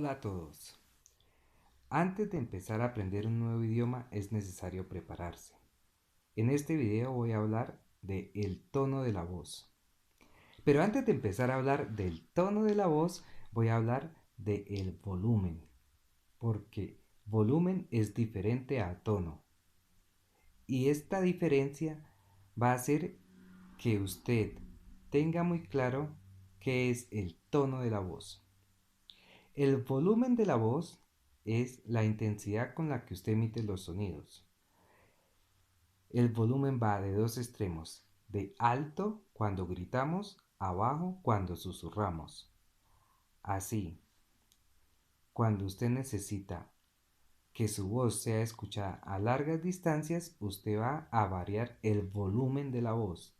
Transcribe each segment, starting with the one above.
Hola a todos. Antes de empezar a aprender un nuevo idioma es necesario prepararse. En este video voy a hablar de el tono de la voz. Pero antes de empezar a hablar del tono de la voz, voy a hablar de el volumen, porque volumen es diferente a tono. Y esta diferencia va a hacer que usted tenga muy claro qué es el tono de la voz. El volumen de la voz es la intensidad con la que usted emite los sonidos. El volumen va de dos extremos, de alto cuando gritamos a bajo cuando susurramos. Así, cuando usted necesita que su voz sea escuchada a largas distancias, usted va a variar el volumen de la voz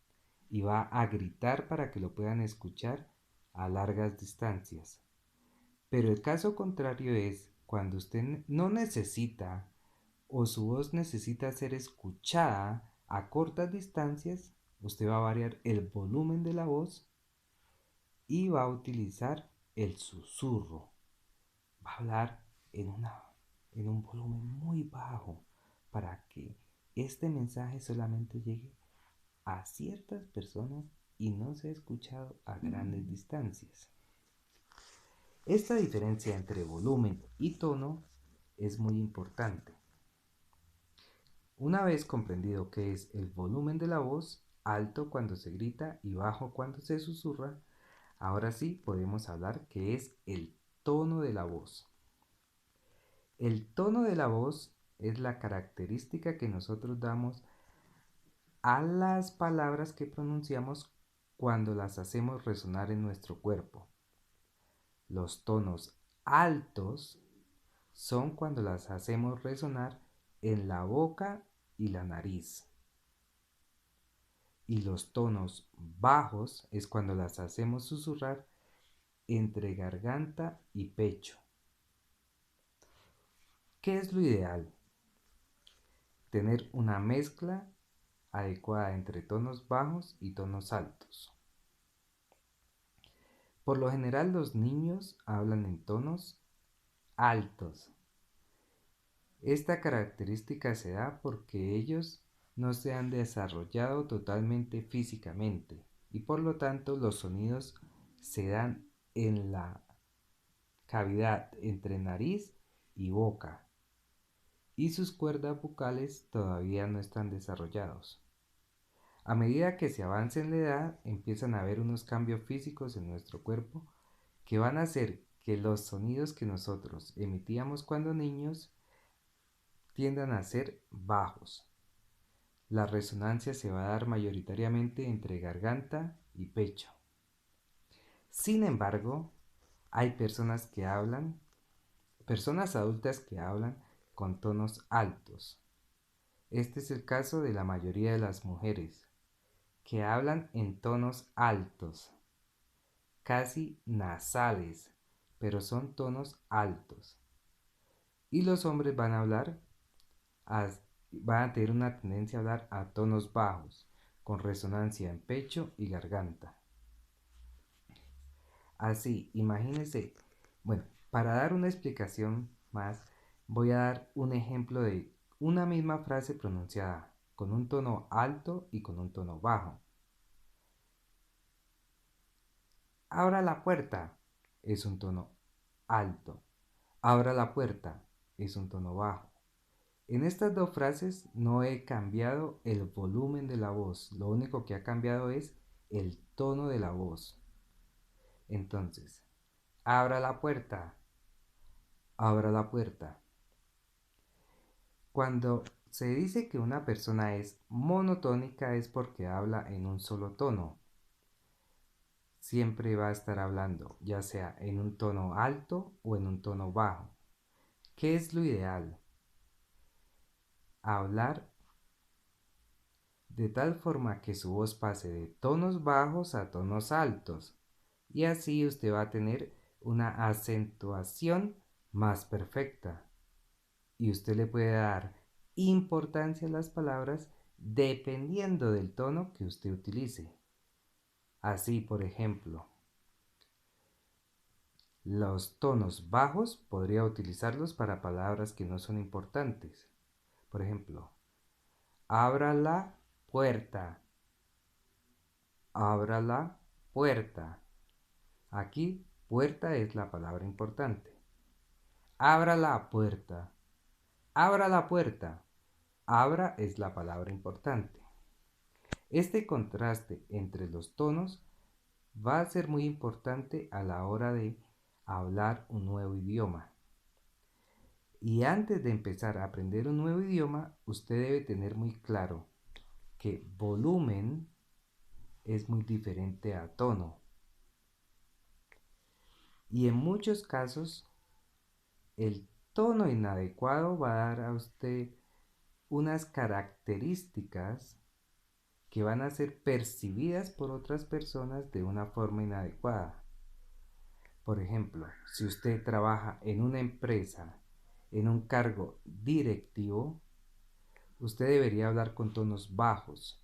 y va a gritar para que lo puedan escuchar a largas distancias. Pero el caso contrario es cuando usted no necesita o su voz necesita ser escuchada a cortas distancias, usted va a variar el volumen de la voz y va a utilizar el susurro. Va a hablar en un volumen muy bajo para que este mensaje solamente llegue a ciertas personas y no sea escuchado a grandes distancias. Esta diferencia entre volumen y tono es muy importante. Una vez comprendido qué es el volumen de la voz, alto cuando se grita y bajo cuando se susurra, ahora sí podemos hablar qué es el tono de la voz. El tono de la voz es la característica que nosotros damos a las palabras que pronunciamos cuando las hacemos resonar en nuestro cuerpo. Los tonos altos son cuando las hacemos resonar en la boca y la nariz. Y los tonos bajos es cuando las hacemos susurrar entre garganta y pecho. ¿Qué es lo ideal? Tener una mezcla adecuada entre tonos bajos y tonos altos. Por lo general los niños hablan en tonos altos. Esta característica se da porque ellos no se han desarrollado totalmente físicamente y por lo tanto los sonidos se dan en la cavidad entre nariz y boca y sus cuerdas vocales todavía no están desarrollados. A medida que se avance en la edad empiezan a haber unos cambios físicos en nuestro cuerpo que van a hacer que los sonidos que nosotros emitíamos cuando niños tiendan a ser bajos. La resonancia se va a dar mayoritariamente entre garganta y pecho. Sin embargo, hay personas adultas que hablan con tonos altos. Este es el caso de la mayoría de las mujeres, que hablan en tonos altos, casi nasales, pero son tonos altos. Y los hombres a, van a tener una tendencia a hablar a tonos bajos, con resonancia en pecho y garganta. Así, imagínense, bueno, para dar una explicación más, voy a dar un ejemplo de una misma frase pronunciada con un tono alto y con un tono bajo. Abra la puerta es un tono alto. Abra la puerta es un tono bajo. En estas dos frases no he cambiado el volumen de la voz, lo único que ha cambiado es el tono de la voz. Entonces, abra la puerta, abra la puerta. Cuando se dice que una persona es monotónica es porque habla en un solo tono. Siempre va a estar hablando, ya sea en un tono alto o en un tono bajo. ¿Qué es lo ideal? Hablar de tal forma que su voz pase de tonos bajos a tonos altos y así usted va a tener una acentuación más perfecta y usted le puede dar importancia a las palabras dependiendo del tono que usted utilice. Así, por ejemplo, Los tonos bajos podría utilizarlos para palabras que no son importantes. Por ejemplo, abra la puerta. Abra la puerta. Aquí, puerta es la palabra importante. Abra la puerta. Abra la puerta. Abra es la palabra importante. Este contraste entre los tonos va a ser muy importante a la hora de hablar un nuevo idioma. Y antes de empezar a aprender un nuevo idioma, usted debe tener muy claro que volumen es muy diferente a tono. Y en muchos casos, el tono inadecuado va a dar a usted unas características que van a ser percibidas por otras personas de una forma inadecuada. Por ejemplo, si usted trabaja en una empresa, en un cargo directivo, usted debería hablar con tonos bajos.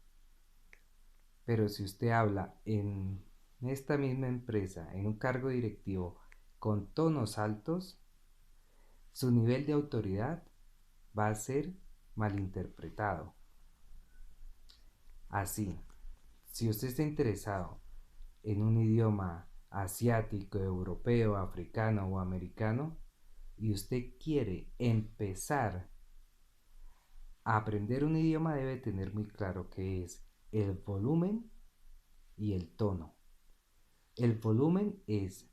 Pero si usted habla en esta misma empresa, en un cargo directivo, con tonos altos, su nivel de autoridad va a ser malinterpretado. Así, si usted está interesado en un idioma asiático, europeo, africano o americano, y usted quiere empezar a aprender un idioma, debe tener muy claro qué es el volumen y el tono. El volumen es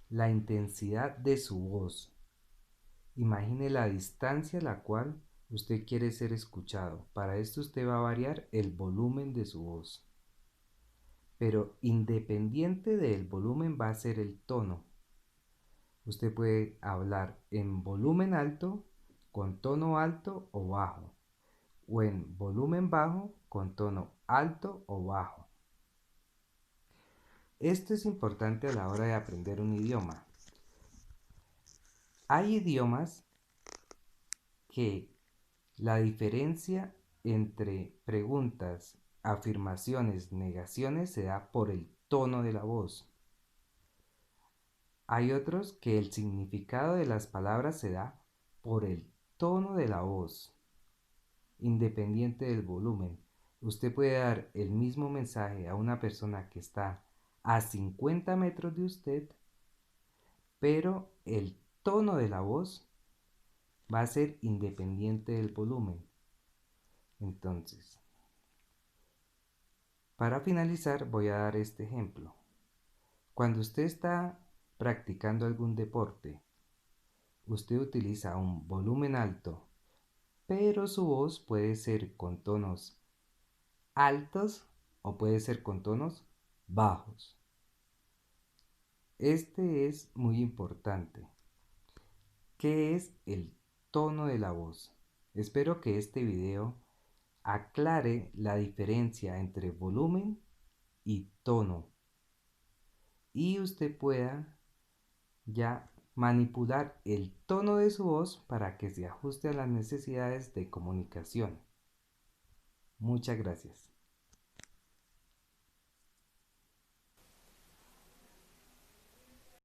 la intensidad de su voz. Imagine la distancia a la cual usted quiere ser escuchado. Para esto usted va a variar el volumen de su voz. Pero independiente del volumen va a ser el tono. Usted puede hablar en volumen alto, con tono alto o bajo, o en volumen bajo, con tono alto o bajo. Esto es importante a la hora de aprender un idioma. Hay idiomas que la diferencia entre preguntas, afirmaciones, negaciones se da por el tono de la voz. Hay otros que el significado de las palabras se da por el tono de la voz, independiente del volumen. Usted puede dar el mismo mensaje a una persona que está a 50 metros de usted, pero el tono de la voz va a ser independiente del volumen. Entonces, para finalizar voy a dar este ejemplo. Cuando usted está practicando algún deporte, usted utiliza un volumen alto, pero su voz puede ser con tonos altos o puede ser con tonos bajos. Este es muy importante. ¿Qué es el tono de la voz? Espero que este video aclare la diferencia entre volumen y tono y usted pueda ya manipular el tono de su voz para que se ajuste a las necesidades de comunicación. Muchas gracias.